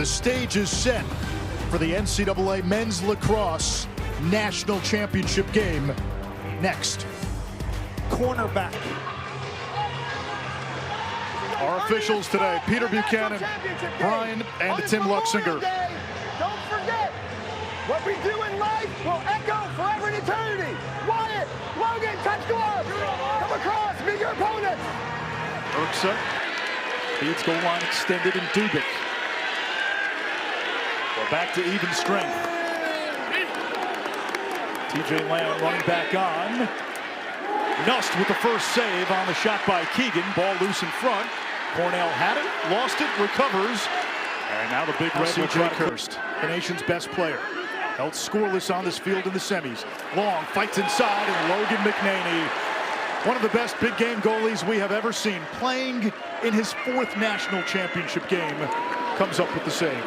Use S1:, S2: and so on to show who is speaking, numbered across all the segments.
S1: The stage is set for the NCAA Men's Lacrosse National Championship game. Next.
S2: Cornerback.
S1: Our officials today, Peter Buchanan, Brian, and Tim Luxinger.
S3: Don't forget, what we do in life will echo forever in eternity. Wyatt, Logan, touch glove. Come across, meet your opponent.
S1: Urksa feeds goal line extended and Dubik. We're back to even strength. TJ Lamb running back on. Knust with the first save on the shot by Keegan. Ball loose in front. Cornell had it, lost it, recovers. And now the Big Red with Jake Hurst, the nation's best player. Held scoreless on this field in the semis. Long fights inside, and Logan McNaney, one of the best big game goalies we have ever seen, playing in his 4th national championship game, comes up with the save.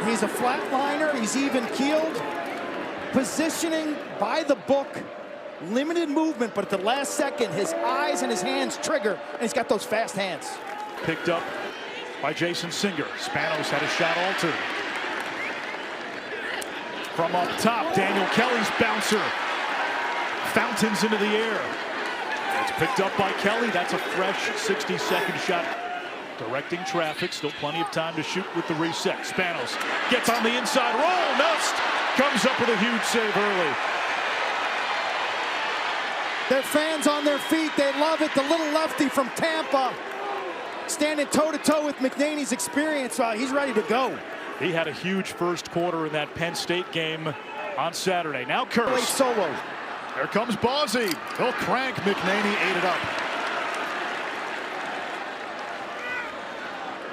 S2: He's a flatliner, he's even keeled. Positioning by the book, limited movement, but at the last second, his eyes and his hands trigger, and he's got those fast hands.
S1: Picked up by Jason Singer. Spanos had a shot altered. From up top, Daniel Kelly's bouncer fountains into the air. It's picked up by Kelly. That's a fresh 60-second shot. Directing traffic, still plenty of time to shoot with the reset. Spanos gets on the inside roll. Knust comes up with a huge save early.
S2: Their fans on their feet, they love it. The little lefty from Tampa, standing toe-to-toe with McNaney's experience. He's ready to go.
S1: He had a huge first quarter in that Penn State game on Saturday. Now Kurst.
S2: Solo.
S1: Here comes Ballsy. He'll crank. McNaney ate it up.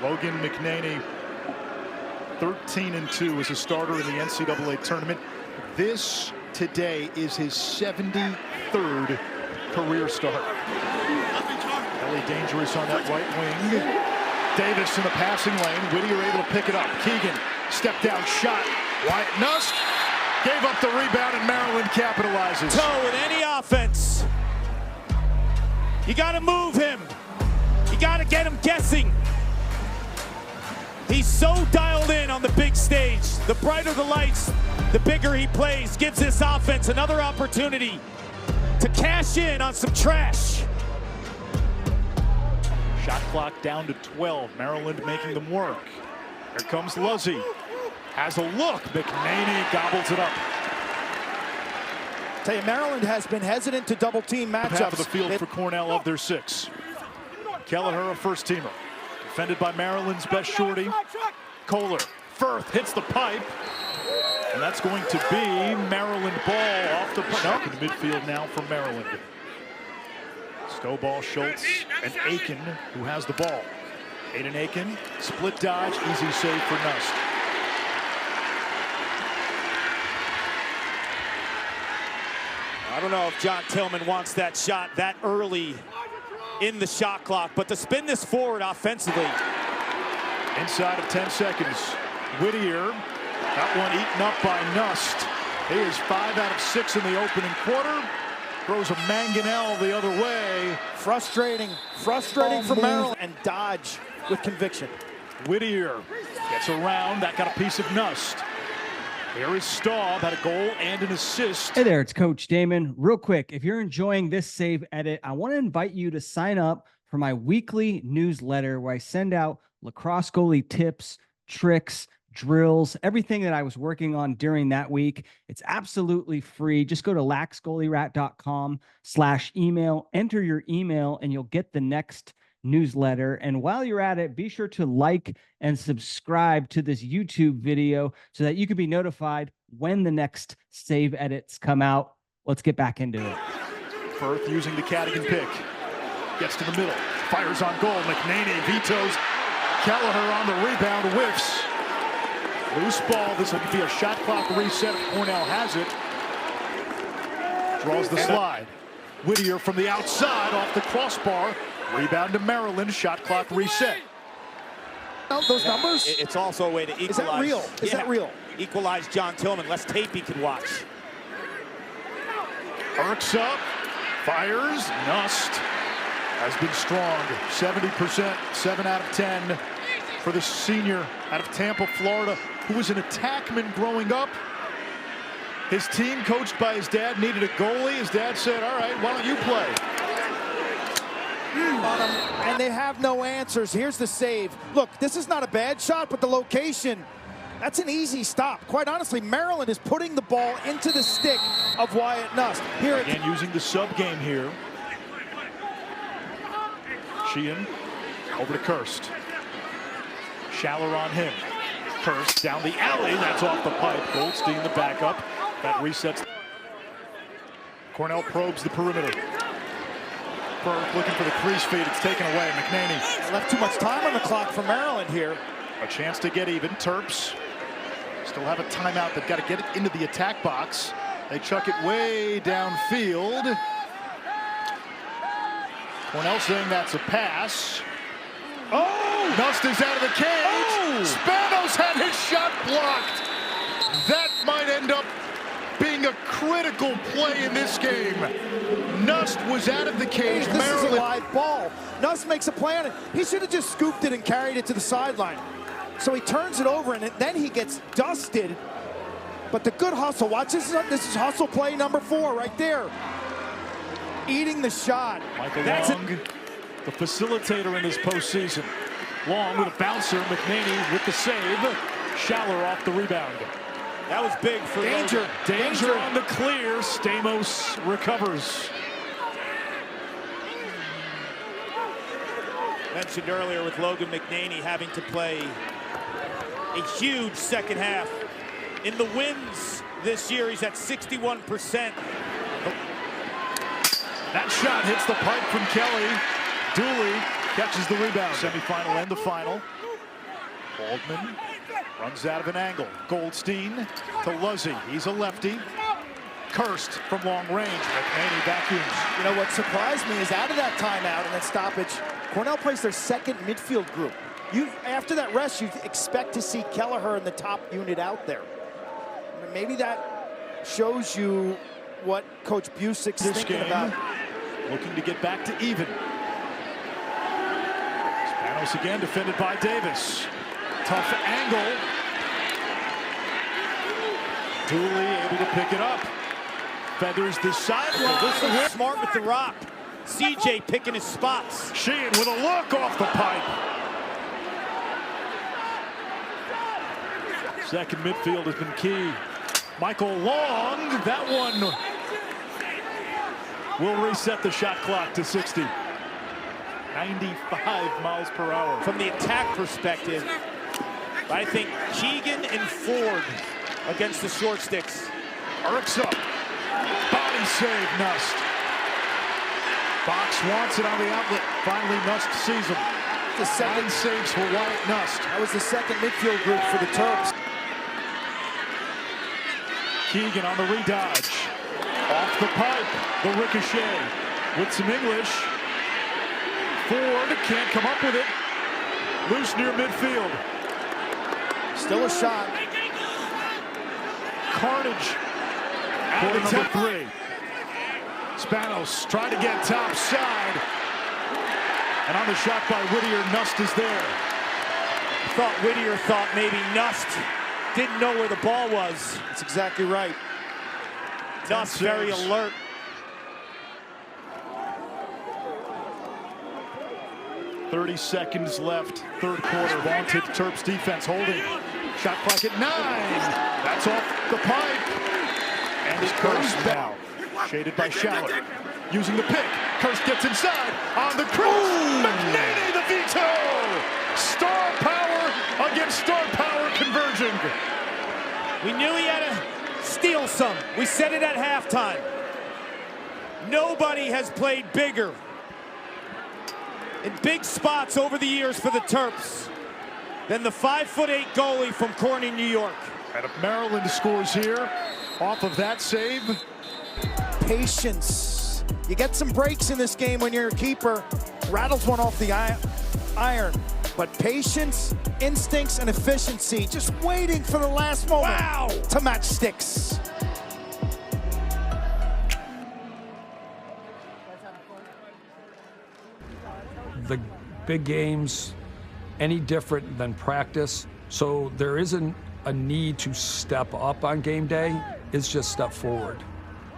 S1: Logan McNaney, 13-2 as a starter in the NCAA tournament. This today is his 73rd career start. Really dangerous on that right wing. Davis in the passing lane. Whittier able to pick it up. Keegan, step down shot. Wyatt Knust gave up the rebound, and Maryland capitalizes.
S4: Toe in any offense. You got to move him. You got to get him guessing. He's so dialed in on the big stage. The brighter the lights, the bigger he plays. Gives this offense another opportunity to cash in on some trash.
S1: Shot clock down to 12. Maryland making them work. Here comes Luzzy. Has a look. McNaney gobbles it up.
S2: Tell you, Maryland has been hesitant to double team matchups.
S1: Half of the field for Cornell of their 6. Kelleher, a first teamer. Defended by Maryland's best shorty. Kohler. Firth hits the pipe. And that's going to be Maryland ball off the puck. In the midfield now for Maryland. Stovall, Schultz, and Aiken, who has the ball. Aiden Aiken, split dodge, easy save for Knust.
S4: I don't know if John Tillman wants that shot that early in the shot clock, but to spin this forward offensively.
S1: Inside of 10 seconds, Whittier, that one eaten up by Knust. He is 5 out of 6 in the opening quarter. Throws a mangonel the other way.
S2: Frustrating for Maryland. And dodge with conviction.
S1: Whittier gets around. That got a piece of Knust. Here is Staub, had a goal and an assist.
S5: Hey there, it's Coach Damon. Real quick, if you're enjoying this save edit, I want to invite you to sign up for my weekly newsletter where I send out lacrosse goalie tips, tricks, drills, everything that I was working on during that week. It's absolutely free. Just go to laxgoalierat.com/email, enter your email, and you'll get the next newsletter. And while you're at it, be sure to like and subscribe to this YouTube video so that you can be notified when the next save edits come out. Let's get back into it.
S1: Firth using the Cadigan pick. Gets to the middle. Fires on goal. McNaney vetoes. Kelleher on the rebound. Whiffs. Loose ball. This will be a shot clock reset if Cornell has it. Draws the slide. Whittier from the outside off the crossbar. Rebound to Maryland. Shot clock reset.
S2: Those numbers?
S4: It's also a way to equalize.
S2: Is that real? Is that real?
S4: Equalize John Tillman. Less tape he can watch.
S1: Irks up. Fires. Knust has been strong. 70%. 7 out of 10 for the senior out of Tampa, Florida, who was an attackman growing up. His team, coached by his dad, needed a goalie. His dad said, all right, why don't you play?
S2: And they have no answers. Here's the save. Look, this is not a bad shot, but the location, that's an easy stop. Quite honestly, Maryland is putting the ball into the stick of Wyatt Knust. Here
S1: again, using the sub game here. Sheehan over to Kirst. Schaller on him. Kirst down the alley. That's off the pipe. Goldstein the backup. That resets. Cornell probes the perimeter. Burke looking for the crease feed. It's taken away. McNaney.
S2: Left too much time on the clock for Maryland here.
S1: A chance to get even. Terps still have a timeout. They've got to get it into the attack box. They chuck it way downfield. Cornell saying that's a pass. Oh! Knust is out of the cage. Oh! Spanos had his shot blocked. That might end up being a critical play in this game. Knust was out of the cage.
S2: This is a live ball. Knust makes a play on it. He should have just scooped it and carried it to the sideline. So he turns it over, and then he gets dusted. But the good hustle. Watch this. This is hustle play number 4 right there. Eating the shot.
S1: Michael Long, the facilitator in this postseason. Long with a bouncer. McNaney with the save. Schaller off the rebound.
S4: That was big for
S1: Danger. Danger on the clear. Stamos recovers.
S4: Mentioned earlier with Logan McNaney having to play a huge second half. In the wins this year, he's at 61%.
S1: That shot hits the pipe from Kelly. Dooley catches the rebound. Semifinal and the final. Baldwin runs out of an angle. Goldstein to Luzzy. He's a lefty. Kirst from long range. McNaney vacuums.
S2: You know what surprised me is out of that timeout and that stoppage, Cornell plays their second midfield group. After that rest, you expect to see Kelleher in the top unit out there. Maybe that shows you what Coach Busick's thinking about.
S1: Looking to get back to even. Spanos again defended by Davis. Tough angle. Dooley able to pick it up. Feathers the sideline.
S4: This is smart with the rock. CJ picking his spots.
S1: Sheehan with a look off the pipe. Second midfield has been key. Michael Long, that one will reset the shot clock to 60. 95 miles per hour.
S4: From the attack perspective, I think Keegan and Ford against the short sticks.
S1: Irks up. Body save, Knust. Box wants it on the outlet. Finally, Knust sees him.
S2: The second
S1: saves for Wyatt Knust.
S2: That was the second midfield group for the Terps.
S1: Keegan on the redodge. Off the pipe. The ricochet with some English. Ford can't come up with it. Loose near midfield.
S2: Still a shot.
S1: Carnage. Quarter number 3. Spanos trying to get top side. And on the shot by Whittier, Knust is there.
S4: Whittier thought maybe Knust didn't know where the ball was.
S2: That's exactly right.
S4: Knust very alert.
S1: .30 seconds left, third quarter. Vaunted Terps defense holding. Shot clock at 9. That's off the pipe. And it's Kirst now. Shaded by Schaller. Using the pick. Kirst gets inside. On the cross. McNaney the veto. Star power against star power conversion.
S4: We knew he had to steal some. We said it at halftime. Nobody has played bigger in big spots over the years for the Terps than the 5'8" goalie from Corny, New York.
S1: And if Maryland scores here, off of that save.
S2: Patience. You get some breaks in this game when you're a keeper. Rattles one off the iron. But patience, instincts, and efficiency. Just waiting for the last moment to match sticks.
S6: The big games any different than practice. So there isn't a need to step up on game day. It's just step forward.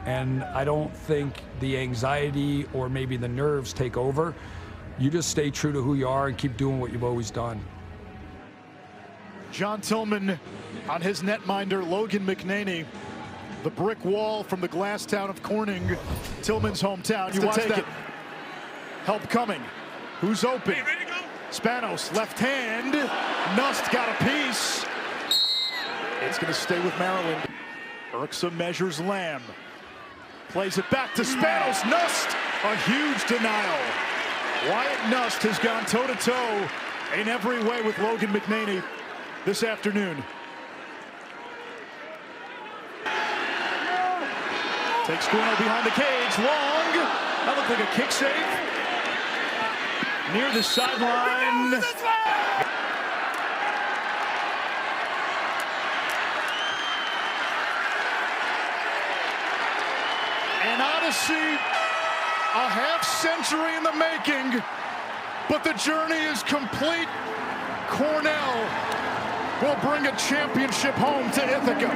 S6: And I don't think the anxiety or maybe the nerves take over. You just stay true to who you are and keep doing what you've always done.
S1: John Tillman on his netminder, Logan McNaney. The brick wall from the glass town of Corning, Tillman's hometown. You watch that. Help coming. Who's open? Spanos, left hand. Knust got a piece. It's going to stay with Maryland. Urksa measures Lamb. Plays it back to Spanos. Knust, a huge denial. Wyatt Knust has gone toe-to-toe in every way with Logan McNaney this afternoon. Takes Cornell behind the cage, long. That looked like a kick save. Near the sideline. An odyssey, a half century in the making, but the journey is complete. Cornell will bring a championship home to Ithaca.